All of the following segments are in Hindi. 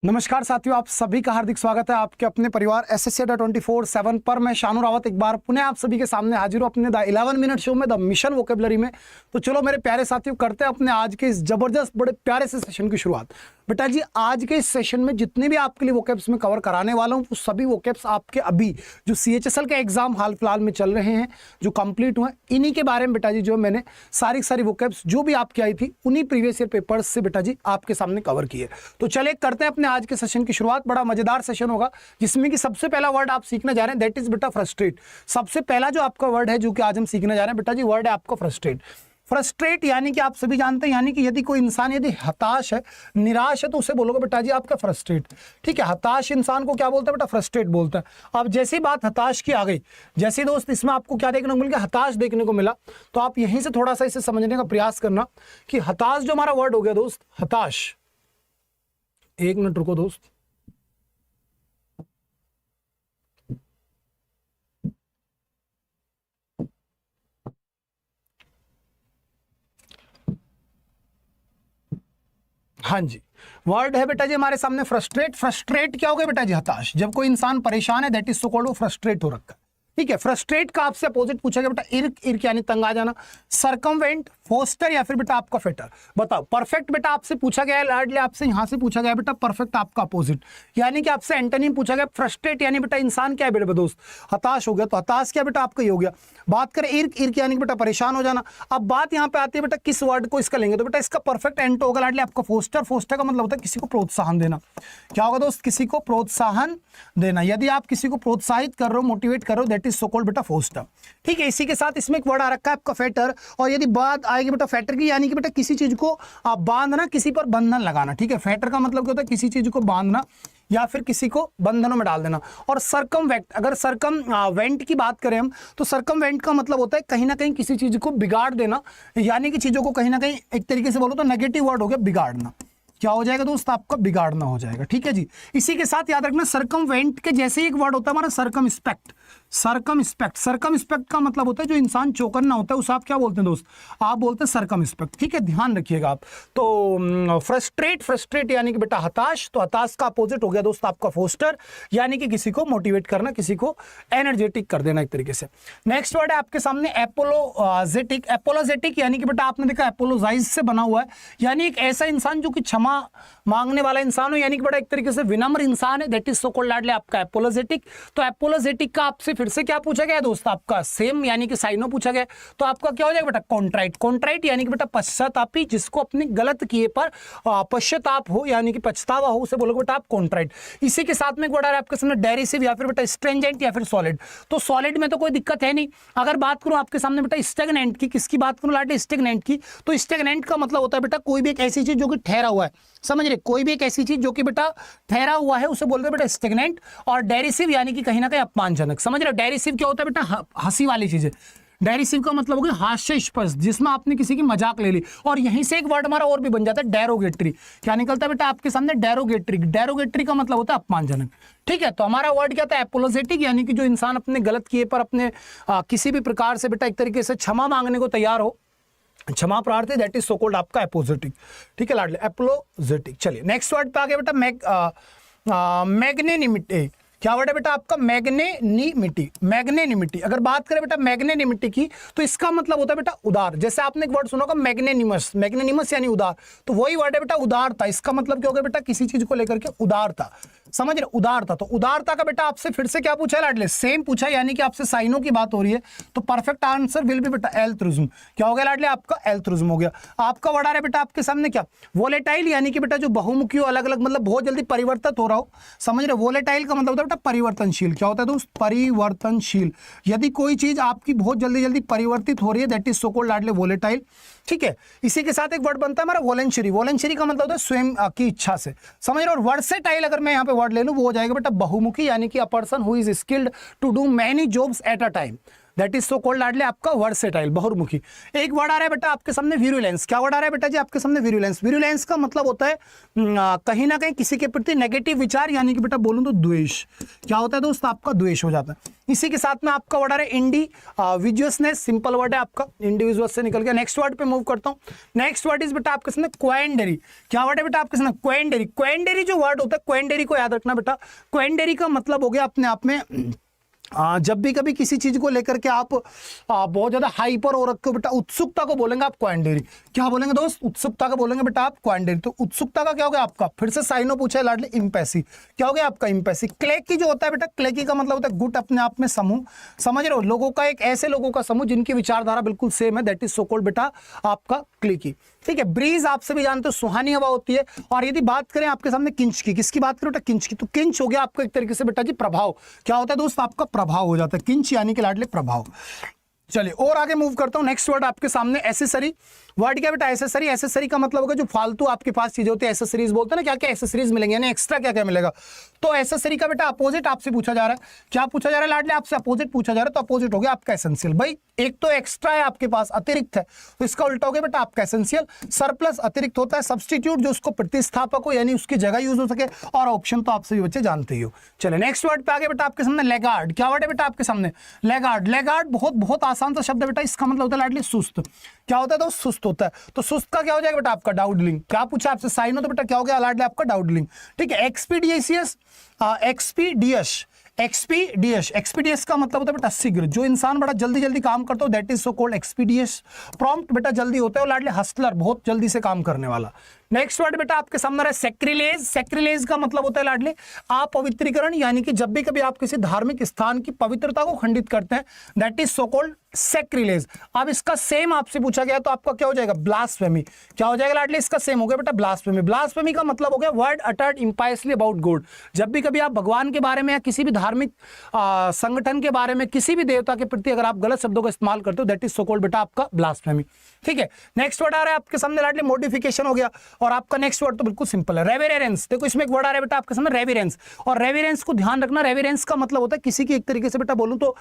नमस्कार साथियों, आप सभी का हार्दिक स्वागत है आपके अपने परिवार एसएससी 24/7 पर। मैं शानू रावत एक बार पुनः आप सभी के सामने हाजिर हूं अपने द 11 मिनट शो में, द मिशन वोकेबलरी में। तो चलो मेरे प्यारे साथियों, करते हैं अपने आज के इस जबरदस्त बड़े प्यारे से सेशन की शुरुआत। बेटा जी, आज के इस सेशन में जितने भी आपके लिए वोकेब्स में कवर कराने वाला हूं, वो सभी वोकेब्स आपके अभी जो सीएचएसएल के एग्जाम हाल फिलहाल में चल रहे हैं, जो कंप्लीट हुए, इन्हीं के बारे में बेटा जी जो मैंने सारी वोकेब्स जो भी आपकी आई थी उन्हीं प्रीवियस ईयर पेपर्स से बेटा जी आपके सामने कवर किए। तो चले करते हैं अपने आज के सेशन की शुरुआत। बड़ा मजेदार सेशन होगा जिसमें कि सबसे पहला वर्ड आप सीखने जा रहे हैं, दैट इज बेटा फ्रस्ट्रेट। सबसे पहला जो आपका वर्ड है जो कि आज हम सीखने जा रहे हैं बेटा जी, वर्ड है आपका फ्रस्ट्रेट। फ्रस्ट्रेट यानी कि आप सभी जानते हैं, यानी कि यदि कोई इंसान यदि हताश है, निराश है, तो उसे बोलोगे बेटा जी आपका फ्रस्ट्रेट। ठीक है, हताश इंसान को क्या बोलता है बेटा, फ्रस्ट्रेट बोलता है। अब जैसी बात हताश की आ गई, जैसे दोस्त इसमें आपको क्या देखने को मिल गया, हताश देखने को मिला, तो आप यहीं से थोड़ा सा इसे समझने का प्रयास करना कि हताश जो हमारा वर्ड हो गया दोस्त, हताश। एक मिनट रुको दोस्त, हाँ जी, वर्ड है बेटा जी हमारे सामने फ्रस्ट्रेट। फ्रस्ट्रेट क्या हो गया बेटा जी, हताश। जब कोई इंसान परेशान है, दैट इज सो कॉल्ड, वो फ्रस्ट्रेट हो रखा है। ठीक है, फ्रस्ट्रेट का आपसे अपोजिट पूछा गया बेटा, इर्क। इर्क यानी तंग आ जाना। सरकमवेंट, फोस्टर या फिर बेटा आपका फेटर। बताओ, परफेक्ट बेटा आपसे पूछा गया है, लाडले आपसे यहां से पूछा गया बेटा परफेक्ट आपका अपोजिट, यानी कि आपसे एंटोनिम पूछा गया। फ्रस्ट्रेट यानी बेटा इंसान क्या है बेटा दोस्त, हताश हो गया, तो हताश क्या बेटा आपका ये हो गया। बात करें इर्क, इर्क यानी कि बेटा परेशान हो जाना। अब बात यहां पे आती है बेटा किस वर्ड को इसका लेंगे, तो बेटा इसका परफेक्ट एंटो होगा लाडले आपका फोस्टर। फोस्टर का मतलब होता है किसी को प्रोत्साहन देना। क्या होगा दोस्त, किसी को प्रोत्साहन देना। यदि आप किसी को प्रोत्साहित कर रहे हो, मोटिवेट कर रहे हो, दैट इज सो कॉल्ड बेटा फोस्टर। ठीक है, इसी के साथ इसमें एक वर्ड आ रखा है आपका फेटर। और यदि बात आएगी बेटा फेटर की, यानी कि बेटा किसी चीज को आप बांधना, किसी पर बंधन लगाना। ठीक है, फेटर का मतलब क्या होता है, किसी चीज को बांधना या फिर किसी को बंधनों में डाल देना। और सरकमवेंट, अगर सरकमवेंट की बात करें हम, तो सरकमवेंट का मतलब होता है कहीं ना कहीं किसी चीज को बिगाड़ देना, यानी कि चीजों को कहीं ना कहीं एक तरीके से बोलो तो नेगेटिव वर्ड हो गया बिगाड़ना। क्या हो जाएगा दोस्त, आपका बिगाड़ना हो जाएगा। ठीक है जी, इसी के साथ याद रखना सरकमवेंट के जैसे ही एक वर्ड होता है हमारा सरकमस्पेक्ट। सरकमस्पेक्ट, सरकमस्पेक्ट का मतलब होता है जो इंसान चौकन्ना होता है, उसे आप क्या बोलते हैं दोस्त, आप बोलते हैं सरकमस्पेक्ट। ठीक है, ध्यान रखिएगा आप। तो फ्रस्ट्रेट, फ्रस्ट्रेट यानी कि बेटा हताश, तो हताश का अपोजिट हो गया दोस्त आपका फोस्टर, यानी कि किसी को मोटिवेट करना, किसी को एनर्जेटिक कर देना एक तरीके से। नेक्स्ट वर्ड है आपके सामने एपोलोजेटिक। एपोलोजेटिक यानी कि बेटा आपने देखा एपोलोजाइज से बना हुआ है, यानी एक ऐसा इंसान जो कि क्षमा मांगने वाला इंसान हो, यानी कि बड़ा एक तरीके से विनम्र इंसान है, दैट इज सो कॉल्ड लाडले आपका एपोलोजेटिक। तो एपोलोजेटिक का आपसे फिर से क्या पूछा गया दोस्त, आपका सेम यानी कि साइनो पूछा गया, तो आपका क्या हो जाएगा बेटा कॉन्ट्राइट। कॉन्ट्राइट यानी कि बेटा पश्चातापी, जिसको अपने गलत किए पर पश्चाताप हो, यानी कि पछतावा हो, उसे बोलोगे बेटा आप कॉन्ट्राइट। इसी के साथ में एक वर्ड आ रहा है आपके सामने डेरिसिव या फिर बेटा स्ट्रेंजेंट या फिर सॉलिड। तो सॉलिड में तो कोई दिक्कत है नहीं। अगर बात करूं आपके सामने बेटा स्टेगनेंट की, किसकी बात करूं लाडले, स्टेगनेंट की, तो स्टेगनेंट का मतलब होता है बेटा कोई भी एक ऐसी चीज जो कि ठहरा हुआ है, समझ रहे, कोई भी एक ऐसी चीज जो कि बेटा ठहरा हुआ है उसे बोलते हैं बेटा स्टेगनेंट। और डेरिसिव यानी कि कहीं ना कहीं अपमानजनक, समझ रहे हो। डेरिसिव क्या होता है बेटा, हंसी वाली चीज है। डेरिसिव का मतलब हो गया हास्यास्पद, जिसमें आपने किसी की मजाक ले ली। और यहीं से एक वर्ड हमारा और भी बन जाता है डेरोगेटरी। क्या निकलता है बेटा आपके सामने, डेरोगेटरी। डेरोगेटरी का मतलब होता है अपमानजनक। ठीक है, तो हमारा वर्ड क्या था, एपोलोजेटिक, यानी कि जो इंसान अपने गलत किए पर अपने किसी भी प्रकार से बेटा एक तरीके से क्षमा मांगने को तैयार हो, क्षमा प्रार्थी, दैट इज सो कॉल्ड आपका एपोजेटिक। ठीक है लाडले, एपोलोजेटिक। चलिए नेक्स्ट वर्ड पे आ गया बेटा मैग्नेनिमिटी। क्या वर्ड है बेटा आपका, मैग्नेनिमिटी। मैग्नेनिमिटी, अगर बात करें बेटा मैग्नेनिमिटी की, तो इसका मतलब होता है बेटा उदार। जैसे आपने एक वर्ड सुना होगा मैग्नेनिमस, मैग्नेनिमस यानी उदार, तो वही वर्ड है बेटा उदारता। इसका मतलब क्या हो गया बेटा, किसी चीज को लेकर के उदारता, समझ रहे, उदारता। तो उदारता का बेटा आपसे फिर से क्या पूछा है लाडले, सेम पूछा, यानी कि आपसे साइनों की बात हो रही है, तो परफेक्ट आंसर विल बी बेटा एल्ट्रुज्म। क्या हो गया लाडले, आपका एल्ट्रुज्म हो गया। आपका वर्ड आ रहा है बेटा आपके सामने क्या, वोलेटाइल, यानी कि बेटा जो बहुमुखी हो, अलग अलग, मतलब बहुत जल्दी परिवर्तित हो रहा हो, समझ रहे। वोलेटाइल का मतलब होता है बेटा परिवर्तनशील। क्या होता है दोस्त, परिवर्तनशील। यदि कोई चीज आपकी बहुत जल्दी जल्दी परिवर्तित हो रही है, दैट इज सो कॉल्ड लाडले वोलेटाइल। ठीक है, इसी के साथ एक वर्ड बनता है हमारा वॉलेंशरी। वॉलेंशरी का मतलब होता है स्वयं की इच्छा से, समझ रहे। और वर्सेटाइल अगर मैं यहाँ पे वर्ड ले लूं, वो हो जाएगा बेटा बहुमुखी, यानी कि a person who is skilled to do many jobs at a time, that is so called लाडले आपका वर्सेटाइल, बहुमुखी। एक वर्ड आ रहा है बेटा आपके सामने विरुलेंस। क्या वर्ड आ रहा है बेटा जी आपके सामने? विरुलेंस। विरुलेंस का मतलब होता है कहीं ना कहीं किसी के प्रति नेगेटिव विचार, यानी कि बेटा बोलूं तो द्वेष। क्या होता है दोस्त? आपका द्वेष हो जाता है। इसी के साथ में आपका वर्ड आ रहा है इंडिविजुअसनेस, सिंपल वर्ड है आपका, इंडिविजुअल से निकल गया। नेक्स्ट वर्ड पे मूव करता हूं। नेक्स्ट वर्ड इज बेटा आपके सामने क्वेंडरी। क्या वर्ड है बेटा आपके सामने? क्वेंडरी। क्वेंडरी जो वर्ड होता है, क्वेंडरी को याद रखना बेटा। क्वेंडरी का मतलब हो गया अपने आप में जब भी कभी किसी चीज को लेकर के आप बहुत ज्यादा हाइपर हो रखे हो बेटा, उत्सुकता को बोलेंगे आप क्वेंडरी। क्या बोलेंगे दोस्त? उत्सुकता को बोलेंगे बेटा आप क्वेंडरी। तो उत्सुकता का क्या हो गया आपका? फिर से साइनो पूछा है लाडले, इम्पैसी। क्या हो गया आपका? इम्पैसी। क्लेकी जो होता है बेटा, क्लेकी का मतलब होता है गुट, अपने आप में समूह। समझ रहे हो? लोगों का एक ऐसे लोगों का समूह जिनकी विचारधारा बिल्कुल सेम है, दैट इज सो कॉल्ड बेटा आपका क्लेकी। ठीक है। ब्रीज आप सभी जानते हो सुहानी हवा होती है। और यदि बात करें आपके सामने किंच की, किसकी बात करें बेटा? किंच की। तो किंच हो गया आपका एक तरीके से बेटा जी प्रभाव। क्या होता है दोस्त? आपका प्रभाव हो जाता है किंच, यानी कि लाडले प्रभाव। चलिए और आगे मूव करता हूं। नेक्स्ट वर्ड आपके सामने एसेसरी। वर्ड क्या बेटा? एसेसरी। एसेसरी का मतलब होगा जो फालतू आपके पास चीजें होती है, एसेसरीज बोलते हैं ना। क्या क्या एसेसरीज मिलेंगे, यानी एक्स्ट्रा क्या क्या मिलेगा। तो एसेसरी का बेटा अपोजिट आपसे पूछा जा रहा है। क्या पूछा जा रहा है लाडले? आपसे अपोजिट पूछा जा रहा है। तो अपोजिट हो गया आपका एसेंशियल। भाई एक तो एक्स्ट्रा है आपके पास, अतिरिक्त है, तो इसका उल्टा हो गया बेटा आपका एसेंशियल। सरप्लस अतिरिक्त होता है, सब्स्टिट्यूट जो उसको प्रतिस्थापक हो, यानी उसकी जगह यूज हो सके, और ऑप्शन तो आप सभी बच्चे जानते ही हो। चले नेक्स्ट वर्ड पे आगे बेटा आपके सामने लेगार्ड। क्या वर्ड है बेटा आपके सामने? लेगार्ड। लेगार्ड बहुत बहुत आसान सा शब्द है बेटा। इसका मतलब होता है लाडली सुस्त। क्या होता है तो? सुस्त होता है। तो सुस्त का क्या हो जाएगा बेटा आपका? डाउडलिंग। क्या पूछा आपसे? साइन हो तो बेटा क्या हो गया लाडली आपका? डाउडलिंग। ठीक है। Expeditious, expeditious, expeditious. एक्सपीडियस का मतलब होता है बेटा शीघ्र, जो इंसान बड़ा जल्दी जल्दी काम करता हो, that is so called expeditious. Prompt बेटा जल्दी होता है, और लाडले हस्लर, बहुत जल्दी से काम करने वाला। नेक्स्ट वर्ड बेटा आपके सामने है सैक्रिलेज। सैक्रिलेज का मतलब होता है लाडले अपवित्रीकरण, यानी कि जब भी कभी आप किसी धार्मिक स्थान की पवित्रता को खंडित करते हैं, that is so called sacrilege. अब इसका सेम आपसे पूछा गया तो आपका क्या हो जाएगा? ब्लास्फेमी। क्या हो जाएगा लाडले? इसका सेम हो गया बेटा ब्लास्फेमी। ब्लास्फेमी का मतलब हो गया वर्ड अटर्ड इम्पायसली अबाउट गॉड। जब भी कभी आप भगवान के बारे में या किसी भी धार्मिक संगठन के बारे में, किसी भी देवता के प्रति अगर आप गलत शब्दों का इस्तेमाल करते हो, दैट इज सो कॉल्ड बेटा आपका ब्लास्फेमी। ठीक है। नेक्स्ट वर्ड आ रहा है आपके सामने लाडले मॉडिफिकेशन हो गया। और आपका नेक्स्ट वर्ड तो बिल्कुल सिंपल है, रेवेरेंस। देखो इसमें एक वर्ड आ रहा है बेटा आपके सामने रेवेरेंस। और रेवेरेंस को ध्यान रखना, रेवेरेंस का मतलब होता है किसी की, एक तरीके से बेटा बोलूं तो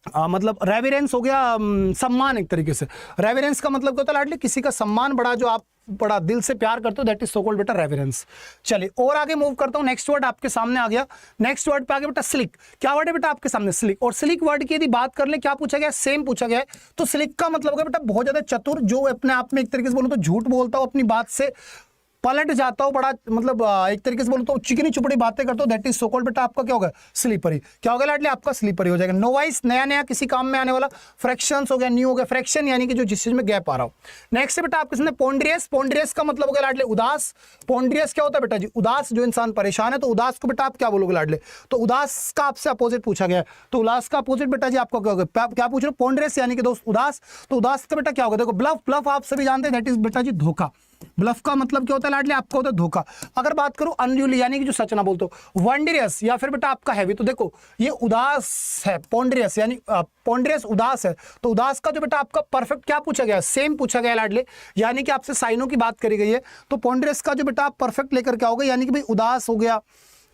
मतलब रेवेरेंस हो गया सम्मान एक तरीके से। रेवेरेंस का मतलब क्या होता है लाडले? किसी का सम्मान बड़ा, जो आप बड़ा दिल से प्यार करते हो, दैट इज सो कॉल्ड बेटा रेवेरेंस। चलिए और आगे मूव करता हूं। नेक्स्ट वर्ड आपके सामने आ गया। नेक्स्ट वर्ड पे आ गया बेटा स्लिक। क्या वर्ड है बेटा आपके सामने? स्लिक। और स्लिक वर्ड की यदि बात कर ले, क्या पूछा गया? सेम पूछा गया है। तो स्लिक का मतलब है बेटा बहुत ज्यादा चतुर, जो अपने आप में एक तरीके से बोलूं तो झूठ बोलता हो, अपनी बात से पलट जाता हूं, बड़ा मतलब एक तरीके से बोलूं तो चिकनी चुपड़ी बातें करता हूं, दैट इज सो कॉल्ड बेटा आपका क्या होगा? स्लीपरी। क्या होगा लाडले? आपका स्लीपरी हो जाएगा। नोवाइस, नया नया किसी काम में आने वाला। फ्रैक्शंस हो गया, न्यू हो गया। फ्रैक्शन यानी कि जो जिस चीज में गैप आ रहा हो। नेक्स्ट बेटा आपके सामने पोंड्रियस। पोंड्रियस का मतलब हो गया लाडले उदास। पोंड्रियस क्या होता है बेटा जी? उदास, जो इंसान परेशान है। तो उदास को बेटा आप क्या बोलोगे लाडले? तो उदास का आपसे अपोजिट पूछा गया है। तो उदास का अपोजिट बेटा जी आपका क्या होगा? क्या पूछ रहे हो? पोंड्रियस यानी कि दोस्त उदास। तो उदास का बेटा क्या होगा? देखो ब्लफ। ब्लफ आप सभी जानते हैं, दैट इज बेटा जी धोखा। ब्लफ का मतलब क्या होता है लाडले? आपका होता है धोखा। अगर बात करूं अनड्यूली, यानी कि जो सच ना बोलते हो। वंडरियस या फिर बेटा आपका हैवी। तो देखो ये उदास है, पोंड्रियस यानी पोंड्रियस उदास है। तो उदास का जो बेटा आपका परफेक्ट क्या पूछा गया? सेम पूछा गया लाडले, यानी कि आपसे साइनों की बात करी गई है। तो पोंड्रियस का जो बेटा आप परफेक्ट लेकर क्या होगा? यानी कि भाई उदास हो गया,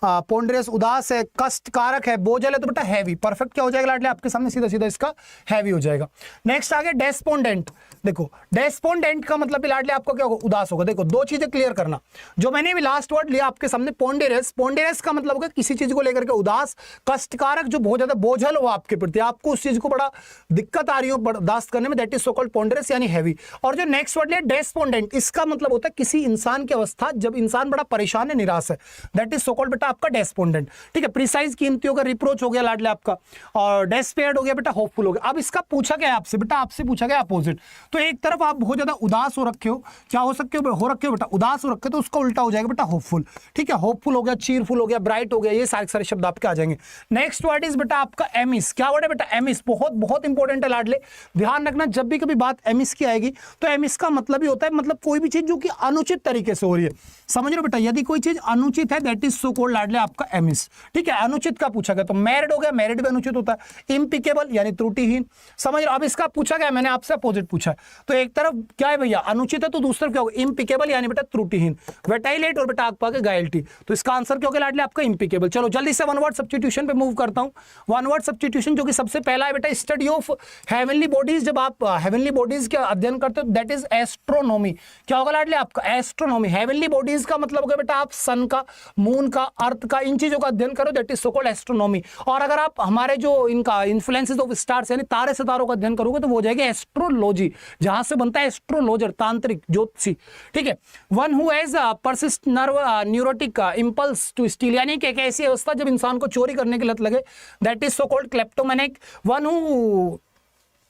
पोंड्रियस उदास है, कष्टकारक है, बोझल है, तो बेटा हैवी। परफेक्ट क्या हो जाएगा लाडले आपके सामने? सीधा सीधा इसका हैवी हो जाएगा। नेक्स्ट आ गया डेस्पोंडेंट। देखो डेस्पोंडेंट का मतलब लाडले आपको क्या होगा? उदास होगा। देखो दो चीजें क्लियर करना, जो मैंने भी लास्ट वर्ड लिया आपके सामने पोंडेरस। पोंडेरस का मतलब होगा किसी चीज को लेकर के उदास, कष्टकारक, जो बहुत ज्यादा बोझल हो आपके प्रति, आपको उस चीज को बड़ा दिक्कत आ रही हो बर्दाश्त करने में, दैट इज सो कॉल्ड पोंडेरस यानी हैवी। और जो नेक्स्ट वर्ड लिया डेस्पोंडेंट, इसका मतलब होता है किसी इंसान की अवस्था जब इंसान बड़ा परेशान है, निराश है, दैट इज सो कॉल्ड बेटा आपका डेस्पोंडेंट। ठीक है। प्रिसाइज कीमती होगा, रिप्रोच हो गया लाडले आपका, और डेस्पेयर्ड हो गया बेटा होपफुल हो गया। अब इसका पूछा गया आपसे बेटा, आपसे पूछा गया अपोजिट। तो एक तरफ आप बहुत ज्यादा उदास हो रखे हो, क्या हो सकते हो रखे हो बेटा? उदास हो रखे, तो उसका उल्टा हो जाएगा बेटा होपफुल। ठीक है। होपफुल हो गया, चीयरफुल हो गया, ब्राइट हो गया, ये सारे शब्द आपके आ जाएंगे। नेक्स्ट वर्ड इज बेटा आपका एमिस। क्या वर्ड है बेटा? एमिस। बहुत बहुत इंपॉर्टेंट है लाडले, ध्यान रखना जब भी कभी बात एमिस की आएगी, तो एमिस का मतलब ही होता है मतलब कोई भी चीज जो कि अनुचित तरीके से हो रही है। समझ रहे हो बेटा? यदि कोई चीज अनुचित है, दैट इज सो कॉल्ड लाडले आपका एमिस, ठीक है। अनुचित का पूछा गया तो मैरिड हो गया, मैरिड भी अनुचित होता है। इम्पिकेबल यानी त्रुटिहीन, समझ रहे हो। अब इसका पूछा गया, मैंने आपसे अपोजिट पूछा, तो एक तरफ क्या है भैया अनुचित है, तो दूसरी क्या होगा इम्पिकेबल यानी बेटा त्रुटिहीन। वेटाइलेट और बेटा आपका गायल्टी, तो इसका आंसर क्या होगा लाडले आपका इम्पिकेबल। चलो जल्दी से वन वर्ड सब्स्टिट्यूशन पे मूव करता हूं। वन वर्ड सब्स्टिट्यूशन जो कि सबसे पहला है बेटा स्टडी ऑफ हेवनली बॉडीज। जब आप हेवनली बॉडीज का अध्ययन करते हो दैट इज एस्ट्रोनॉमी। क्या होगा लाडले आपका एस्ट्रोनॉमी। हेवनली बॉडीज का मतलब होगा बेटा आप सन का, मून का, अर्थ का, इन चीजों का अध्ययन करो that is so called astronomy. और अगर आप हमारे जो इनका इन्फ्लुएंसेस ऑफ स्टार्स यानी तारे सितारों का अध्ययन करोगे तो वो हो जाएगी एस्ट्रोलॉजी, जहां से बनता है एस्ट्रोलॉजर, तांत्रिक, ज्योतिषी, ठीक है। One who has persist nerve neurotic impulse to steal, यानी कि एक ऐसी अवस्था जब इंसान को चोरी करने की लत लगे that is so called kleptomaniac. One who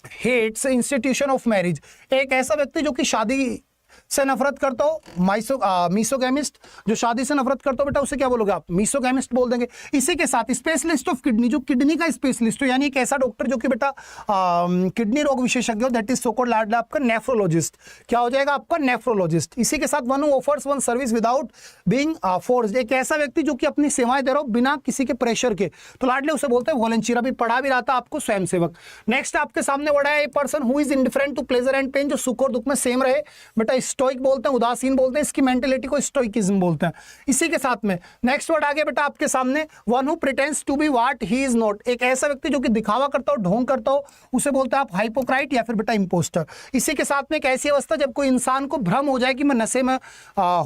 hates institution of marriage, एक ऐसा व्यक्ति जो कि शादी से नफरत करता हो, मीसोगैमिस्ट, जो शादी से नफरत करता हो बेटा उसे क्या बोलोगे आप मीसोगैमिस्ट बोल देंगे। इसी के साथ स्पेशलिस्ट ऑफ किडनी, जो किडनी का स्पेशलिस्ट हो यानी एक ऐसा डॉक्टर जो कि बेटा किडनी रोग विशेषज्ञ हो दैट इज सो कॉल्ड लाडला आपका नेफ्रोलॉजिस्ट। क्या हो जाएगा आपका नेफ्रोलॉजिस्ट। इसी के साथ one who offers one service without being forced, एक ऐसा व्यक्ति जो कि अपनी सेवाएं दे रहा हो बिना किसी के प्रेशर के, तो लाडले उसे बोलते हैं वॉलंटियर। अभी पढ़ा भी रहा था आपको स्वयंसेवक। नेक्स्ट आपके सामने बड़ा है a person who is indifferent to pleasure and pain, जो सुख और दुख में सेम रहे बेटा स्टोइक बोलते हैं, उदासीन बोलते हैं, इसकी मेंटेलिटी को स्टोइकिज्म बोलते हैं। इसी के साथ में नेक्स्ट वर्ड आ गया बेटा आपके सामने one who pretends to be what he is not, एक ऐसा व्यक्ति जो कि दिखावा करता हो, ढोंग करता हो, उसे बोलते हैं आप हाइपोक्राइट या फिर बेटा इंपोस्टर। इसी के साथ में एक ऐसी अवस्था जब कोई इंसान को भ्रम हो जाए कि मैं नशे में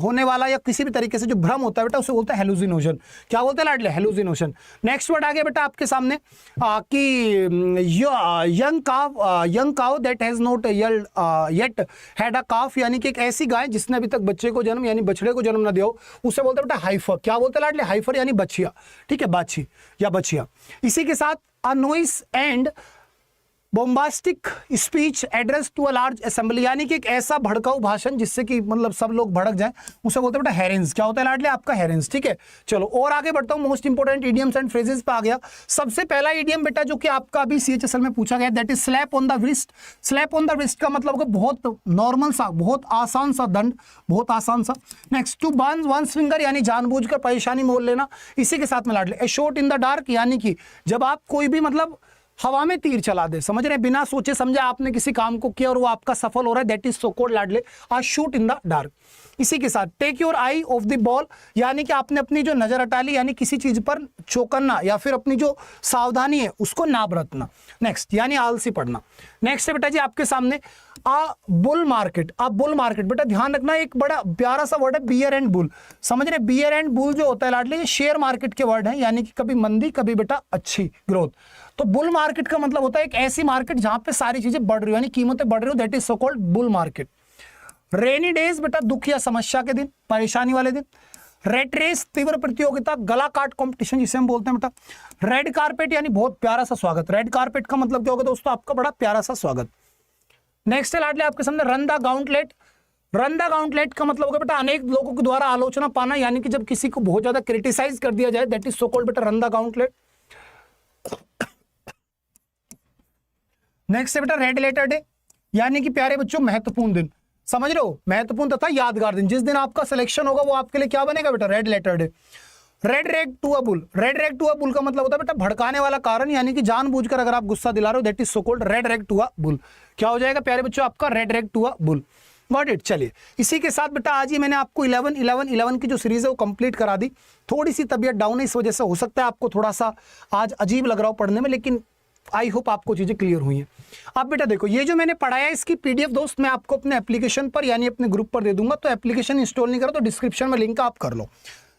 होने वाला या किसी भी तरीके से जो भ्रम होता है बेटा उसे बोलते हैं हेलुसिनोशन। क्या बोलते हैं लाडले हेलुसिनोशन। नेक्स्ट वर्ड आ गया बेटा आपके सामने कि young cow that has not yet had a calf, यानी कि एक ऐसी गाय जिसने अभी तक बच्चे को जन्म यानी बछड़े को जन्म ना दिया हो उसे बोलते हैं बेटा हाइफर। क्या बोलते हैं लाडले हाइफर यानी बछिया, ठीक है, बाछी या बछिया। इसी के साथ a noise and bombastic speech address to a large assembly, यानी कि एक ऐसा भड़काऊ भाषण जिससे कि मतलब सब लोग भड़क जाएं उसे बोलते हैं बेटा हेरेंस। क्या होता है लाडले आपका हेरेंस, ठीक है। चलो और आगे बढ़ता हूं, most important idioms and phrases पे आ गया। सबसे पहला इडियम बेटा जो कि आपका अभी सीएचएसएल में पूछा गया that is slap on the wrist. Slap on the wrist का मतलब होगा बहुत नॉर्मल सा, बहुत आसान सा दंड, बहुत आसान सा। Next to burn one's finger यानी जानबूझकर परेशानी मोल लेना। इसी के साथ में लाडले ए शॉट इन द डार्क, यानी कि जब आप कोई भी मतलब हवा में तीर चला दे, समझ रहे हैं, बिना सोचे समझे आपने किसी काम को किया और वो आपका सफल हो रहा है दैट इज सो कॉल्ड लाडले a shoot in the dark. इसी के साथ take your eye off the ball, यानी कि आपने अपनी जो नजर हटा ली, यानी किसी चीज पर चौकन्ना या फिर अपनी जो सावधानी है उसको ना बरतना। नेक्स्ट यानी आलसी पड़ना। नेक्स्ट है बेटा जी आपके सामने आ बुल मार्केट। आ बुल मार्केट बेटा ध्यान रखना, एक बड़ा प्यारा सा वर्ड है बियर एंड बुल, समझ रहे, बियर एंड बुल जो होता है लाडले ये शेयर मार्केट के वर्ड है, यानी कि कभी मंदी कभी बेटा अच्छी ग्रोथ। तो बुल मार्केट का मतलब होता है एक ऐसी मार्केट जहां पे सारी चीजें बढ़ रही हो यानी कीमतें बढ़ रही हो that is so called bull market. Rainy days बेटा दुख या समस्या के दिन, परेशानी वाले दिन। रेड रेस तीव्र प्रतियोगिता, गला काट कंपटीशन जिसे हम बोलते हैं बेटा। रेड कारपेट यानी बहुत प्यारा सा स्वागत। रेड कारपेट का मतलब क्या होगा दोस्तों आपका बड़ा प्यारा सा स्वागत। नेक्स्ट है लाडले आपके सामने run the gauntlet. Run the gauntlet का मतलब होगा बेटा अनेक लोगों के द्वारा आलोचना पाना, यानी कि जब किसी को बहुत ज्यादा क्रिटिसाइज कर दिया जाए दैट इज सो कॉल्ड बेटा रन द गाउंटलेट। नेक्स्ट है बेटा रेड लेटर डे, यानी कि प्यारे बच्चों महत्वपूर्ण दिन, समझ रहे हो, महत्वपूर्ण तथा यादगार दिन। जिस दिन आपका सिलेक्शन होगा वो आपके लिए क्या बनेगा बेटा red letter day. Red rag to a bull. Red rag to a bull का मतलब होता है बेटा भड़काने वाला कारण, यानी कि जानबूझकर अगर आप गुस्सा दिला रहे हो that is so called red rag to a bull. क्या हो जाएगा प्यारे बच्चों आपका red rag to a bull. Got it. चलिए इसी के साथ बेटा आज ही मैंने आपको 11 की जो सीरीज है वो कंप्लीट करा दी। थोड़ी सी तबीयत डाउन है इस वजह से हो सकता है आपको थोड़ा सा आज अजीब लग रहा हो पढ़ने में, लेकिन आई होप आपको चीजें क्लियर हुई हैं। अब बेटा देखो ये जो मैंने पढ़ाया इसकी पीडीएफ दोस्त मैं आपको अपने एप्लीकेशन पर यानी अपने ग्रुप पर दे दूंगा, तो एप्लीकेशन इंस्टॉल नहीं करो तो डिस्क्रिप्शन में लिंक आप कर लो।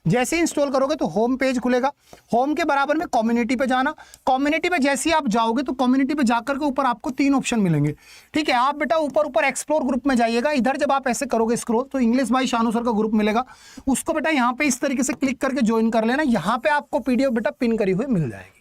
जैसे इंस्टॉल करोगे तो होम पेज खुलेगा, होम के बराबर में कम्युनिटी पे जाना। कम्युनिटी पे जैसे ही आप जाओगे तो कम्युनिटी पे जाकर के ऊपर आपको 3 ऑप्शन मिलेंगे, ठीक है। आप बेटा ऊपर एक्सप्लोर ग्रुप में जाइएगा, इधर जब आप ऐसे करोगे स्क्रॉल तो इंग्लिश बाय शानू सर का ग्रुप मिलेगा, उसको बेटा यहाँ पे इस तरीके से क्लिक करके ज्वाइन कर लेना। यहाँ पे आपको पीडीएफ बेटा पिन करी हुई मिल जाएगी,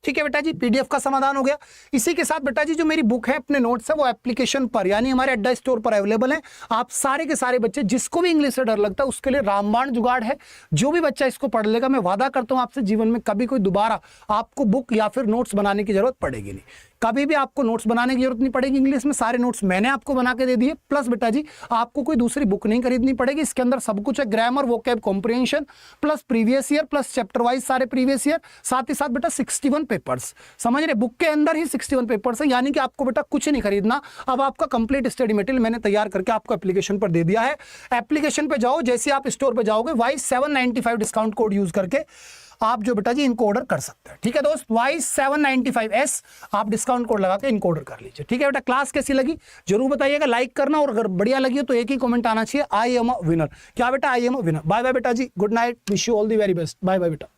ठीक है बेटा जी। पीडीएफ का समाधान हो गया। इसी के साथ बेटा जी जो मेरी बुक है अपने नोट्स है वो एप्लीकेशन पर यानी हमारे अड्डा स्टोर पर अवेलेबल है। आप सारे के सारे बच्चे जिसको भी इंग्लिश से डर लगता है उसके लिए रामबाण जुगाड़ है। जो भी बच्चा इसको पढ़ लेगा मैं वादा करता हूं आपसे जीवन में कभी कोई दोबारा आपको बुक या फिर नोट्स बनाने की जरूरत पड़ेगी नहीं। कभी भी आपको नोट्स बनाने की जरूरत नहीं पड़ेगी इंग्लिश में, सारे नोट्स मैंने आपको बना के दे दिए। प्लस बेटा जी आपको कोई दूसरी बुक नहीं खरीदनी पड़ेगी, इसके अंदर सब कुछ है, grammar, vocab, comprehension, plus previous year, plus chapter wise सारे प्रीवियस ईयर, साथ ही साथ बेटा 61 पेपर्स, समझ रहे, बुक के अंदर ही 61 पेपर्स है, यानी कि आपको बेटा कुछ नहीं खरीदना। अब आपका कंप्लीट स्टडी मटेरियल मैंने तैयार करके आपको एप्लीकेशन पर दे दिया है। एप्लीकेशन पे जाओ, जैसे आप स्टोर पे जाओगे वाइज 795 डिस्काउंट कोड यूज करके आप जो बेटा जी इनको ऑर्डर कर सकते हैं। ठीक है दोस्त, वाइज 795S आप डिस्काउंट कोड लगा के इनको ऑर्डर कर लीजिए। ठीक है बेटा, क्लास कैसी लगी जरूर बताइएगा, लाइक करना, और अगर बढ़िया लगी हो तो एक ही कमेंट आना चाहिए, आई एम अ विनर। क्या बेटा, I am a winner. Bye bye बेटा जी, good night, wish you all the very best, bye bye बेटा।